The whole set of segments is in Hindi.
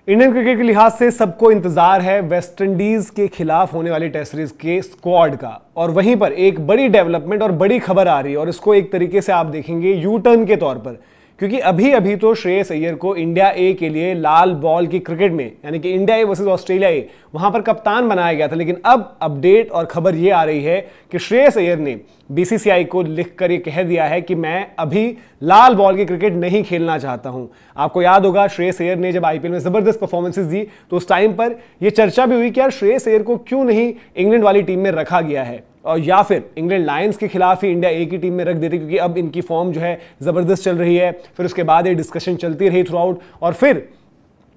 इंडियन क्रिकेट के लिहाज से सबको इंतजार है वेस्टइंडीज के खिलाफ होने वाली टेस्ट सीरीज के स्क्वाड का, और वहीं पर एक बड़ी डेवलपमेंट और बड़ी खबर आ रही है और इसको एक तरीके से आप देखेंगे यू टर्न के तौर पर, क्योंकि अभी अभी तो श्रेयस अय्यर को इंडिया ए के लिए लाल बॉल की क्रिकेट में यानी कि इंडिया ए वर्सेस ऑस्ट्रेलिया ए वहां पर कप्तान बनाया गया था। लेकिन अब अपडेट और खबर यह आ रही है कि श्रेयस अय्यर ने बीसीसीआई को लिखकर यह कह दिया है कि मैं अभी लाल बॉल की क्रिकेट नहीं खेलना चाहता हूं। आपको याद होगा श्रेयस अय्यर ने जब आईपीएल में जबरदस्त परफॉर्मेंसेस दी तो उस टाइम पर यह चर्चा भी हुई कि यार श्रेयस अय्यर को क्यों नहीं इंग्लैंड वाली टीम में रखा गया है, और या फिर इंग्लैंड लायंस के खिलाफ ही इंडिया ए की टीम में रख देते, क्योंकि अब इनकी फॉर्म जो है जबरदस्त चल रही है। फिर उसके बाद ये डिस्कशन चलती रही थ्रू आउट, और फिर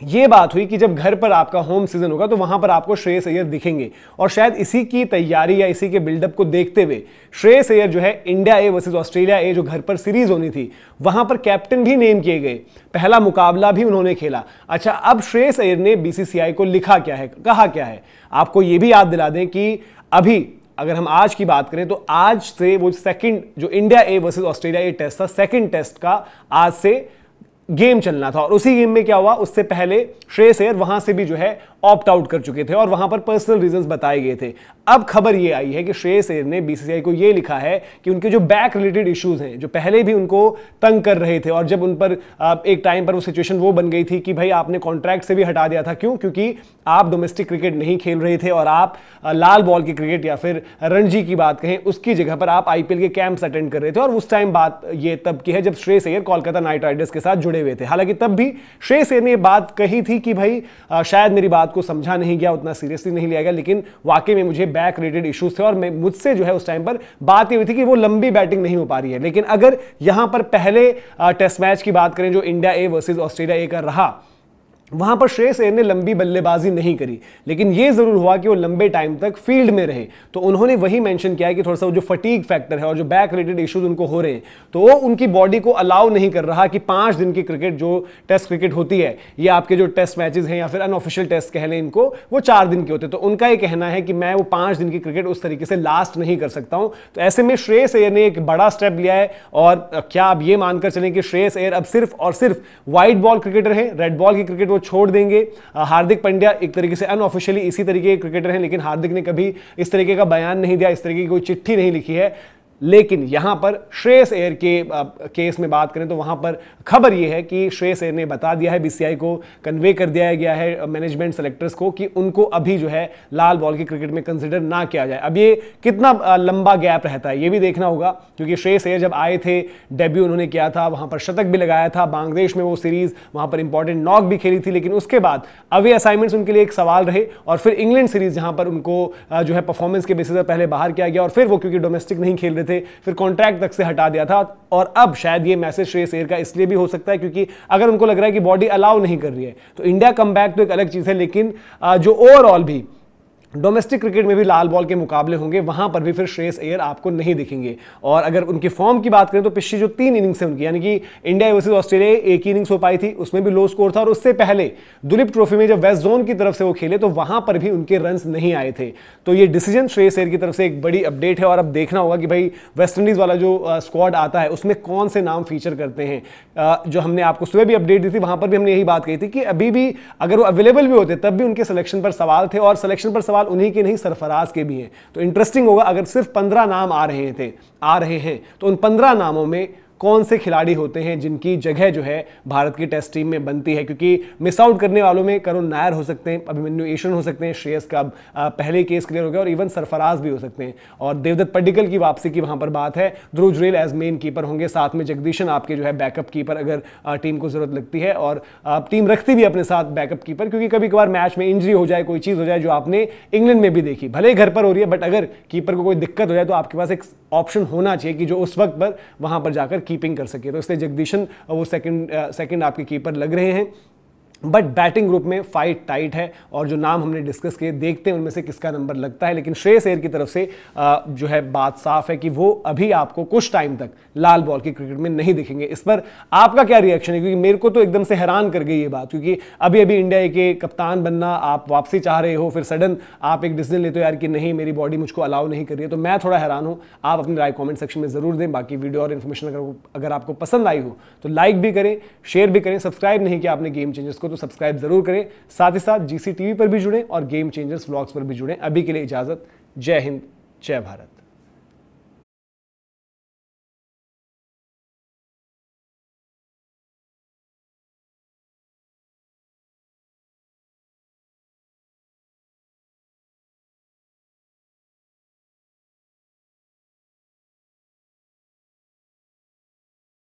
ये बात हुई कि जब घर पर आपका होम सीजन होगा तो वहां पर आपको श्रेयस अय्यर दिखेंगे, और शायद इसी की तैयारी या इसी के बिल्डअप को देखते हुए श्रेयस अय्यर जो है इंडिया ए वर्सेस ऑस्ट्रेलिया ए जो घर पर सीरीज होनी थी वहां पर कैप्टन भी नेम किए गए, पहला मुकाबला भी उन्होंने खेला। अच्छा, अब श्रेयस अय्यर ने बीसीसीआई को लिखा क्या है, कहा क्या है, आपको यह भी याद दिला दें कि अभी अगर हम आज की बात करें तो आज से वो सेकंड जो India A versus Australia A test था, सेकंड टेस्ट का आज से गेम चलना था, और उसी गेम में क्या हुआ, उससे पहले श्रेयस अय्यर वहां से भी जो है ऑप्ट आउट कर चुके थे और वहां पर पर्सनल रीजंस बताए गए थे। अब खबर यह आई है कि श्रेयस अय्यर ने बीसीसीआई को यह लिखा है कि उनके जो बैक रिलेटेड इश्यूज हैं जो पहले भी उनको तंग कर रहे थे, और जब उन पर एक टाइम पर वो सिचुएशन वो बन गई थी कि भाई आपने कॉन्ट्रैक्ट से भी हटा दिया था, क्यों, क्योंकि आप डोमेस्टिक क्रिकेट नहीं खेल रहे थे और आप लाल बॉल की क्रिकेट या फिर रणजी की बात कहें उसकी जगह पर आप आईपीएल के कैंप्स अटेंड कर रहे थे, और उस टाइम बात ये तब की है जब श्रेयस अय्यर कोलकाता नाइट राइडर्स के साथ जुड़े हुए थे। हालांकि तब भी श्रेयस अय्यर ने बात कही थी कि भाई शायद मेरी बात को समझा नहीं गया, उतना सीरियसली नहीं लिया गया, लेकिन वाकई में मुझे बैक रिलेटेड इश्यूज थे और मुझसे जो है उस टाइम पर बात ये हुई थी कि वो लंबी बैटिंग नहीं हो पा रही है। लेकिन अगर यहां पर पहले टेस्ट मैच की बात करें जो इंडिया ए वर्सेस ऑस्ट्रेलिया ए का रहा, वहां पर श्रेयस अय्यर ने लंबी बल्लेबाजी नहीं करी, लेकिन यह जरूर हुआ कि वो लंबे टाइम तक फील्ड में रहे। तो उन्होंने वही मेंशन किया है कि थोड़ा सा जो फटीग फैक्टर है और जो बैक रिलेटेड इश्यूज उनको हो रहे हैं तो वो उनकी बॉडी को अलाउ नहीं कर रहा कि 5 दिन की क्रिकेट जो टेस्ट क्रिकेट होती है, ये आपके जो टेस्ट मैचेस हैं या फिर अनऑफिशियल टेस्ट कह लें इनको, वो 4 दिन के होते हैं। तो उनका ये कहना है कि मैं वो 5 दिन की क्रिकेट उस तरीके से लास्ट नहीं कर सकता हूं। तो ऐसे में श्रेयस अय्यर ने एक बड़ा स्टेप लिया है, और क्या आप ये मानकर चलें कि श्रेयस अय्यर अब सिर्फ और सिर्फ व्हाइट बॉल क्रिकेटर हैं, रेड बॉल की क्रिकेट वो छोड़ देंगे। हार्दिक पांड्या एक तरीके से अनऑफिशियली इसी तरीके के क्रिकेटर हैं, लेकिन हार्दिक ने कभी इस तरीके का बयान नहीं दिया, इस तरीके की कोई चिट्ठी नहीं लिखी है। लेकिन यहां पर श्रेयस अय्यर के केस में बात करें तो वहां पर खबर यह है कि श्रेयस अय्यर ने बता दिया है, बीसीसीआई को कन्वे कर दिया गया है मैनेजमेंट सेलेक्टर्स को कि उनको अभी जो है लाल बॉल की क्रिकेट में कंसिडर ना किया जाए। अब ये कितना लंबा गैप रहता है ये भी देखना होगा, क्योंकि श्रेयस अय्यर जब आए थे डेब्यू उन्होंने किया था, वहां पर शतक भी लगाया था, बांग्लादेश में वो सीरीज वहां पर इंपॉर्टेंट नॉक भी खेली थी, लेकिन उसके बाद अवे असाइनमेंट्स उनके लिए एक सवाल रहे, और फिर इंग्लैंड सीरीज जहां पर उनको जो है परफॉर्मेंस के बेसिस पर पहले बाहर किया गया, और फिर वो क्योंकि डोमेस्टिक नहीं खेल रहे थे फिर कॉन्ट्रैक्ट तक से हटा दिया था। और अब शायद ये मैसेज श्रेयस अय्यर का इसलिए भी हो सकता है क्योंकि अगर उनको लग रहा है कि बॉडी अलाउ नहीं कर रही है तो इंडिया कम बैक तो एक अलग चीज है, लेकिन जो ओवरऑल भी डोमेस्टिक क्रिकेट में भी लाल बॉल के मुकाबले होंगे वहां पर भी फिर श्रेयस अय्यर आपको नहीं दिखेंगे। और अगर उनकी फॉर्म की बात करें तो पिछली जो 3 इनिंग्स है उनकी, यानी कि इंडिया वर्सेस ऑस्ट्रेलिया एक ही इनिंग्स हो पाई थी, उसमें भी लो स्कोर था, और उससे पहले दुलीप ट्रॉफी में जब वेस्ट जोन की तरफ से वो खेले तो वहां पर भी उनके रन्स नहीं आए थे। तो ये डिसीजन श्रेयस अय्यर की तरफ से एक बड़ी अपडेट है, और अब देखना होगा कि भाई वेस्टइंडीज वाला जो स्क्वाड आता है उसमें कौन से नाम फीचर करते हैं। जो हमने आपको सुबह भी अपडेट दी थी वहां पर भी हमने यही बात कही थी कि अभी भी अगर वो अवेलेबल भी होते तब भी उनके सिलेक्शन पर सवाल थे, और सिलेक्शन पर सवाल उन्हीं के नहीं सरफराज के भी हैं। तो इंटरेस्टिंग होगा अगर सिर्फ 15 नाम आ रहे हैं तो उन 15 नामों में कौन से खिलाड़ी होते हैं जिनकी जगह जो है भारत की टेस्ट टीम में बनती है, क्योंकि मिस आउट करने वालों में करुण नायर हो सकते हैं, अभिमन्यु ईश्वर हो सकते हैं, श्रेयस का पहले केस क्लियर हो गया, और इवन सरफराज भी हो सकते हैं, और देवदत्त पड्डीकल की वापसी की वहां पर बात है। ध्रुव जुरेल एज मेन कीपर होंगे, साथ में जगदीशन आपके जो है बैकअप कीपर अगर टीम को जरूरत लगती है, और टीम रखती भी अपने साथ बैकअप कीपर, क्योंकि कभी कभार मैच में इंजरी हो जाए, कोई चीज हो जाए जो आपने इंग्लैंड में भी देखी, भले घर पर हो रही है बट अगर कीपर को कोई दिक्कत हो जाए तो आपके पास एक ऑप्शन होना चाहिए कि जो उस वक्त पर वहां पर जाकर कीपिंग कर सके। तो इसलिए जगदीशन वो सेकंड आपके कीपर लग रहे हैं। बट बैटिंग ग्रुप में फाइट टाइट है, और जो नाम हमने डिस्कस किए देखते हैं उनमें से किसका नंबर लगता है। लेकिन श्रेयस अय्यर की तरफ से जो है बात साफ है कि वो अभी आपको कुछ टाइम तक लाल बॉल की क्रिकेट में नहीं दिखेंगे। इस पर आपका क्या रिएक्शन है, क्योंकि मेरे को तो एकदम से हैरान कर गई ये बात, क्योंकि अभी अभी इंडिया के कप्तान बनना, आप वापसी चाह रहे हो, फिर सडन आप एक डिसीजन लेते हो यार कि नहीं मेरी बॉडी मुझको अलाउ नहीं कर रही है। तो मैं थोड़ा हैरान हूं। आप अपनी राय कॉमेंट सेक्शन में जरूर दें। बाकी वीडियो और इन्फॉर्मेशन अगर आपको पसंद आई हो तो लाइक भी करें, शेयर भी करें, सब्सक्राइब नहीं किया आपने गेम चेंजर्स को को तो सब्सक्राइब जरूर करें, साथ ही साथ GC TV पर भी जुड़ें और गेम चेंजर्स व्लॉग्स पर भी जुड़ें। अभी के लिए इजाजत, जय हिंद, जय भारत।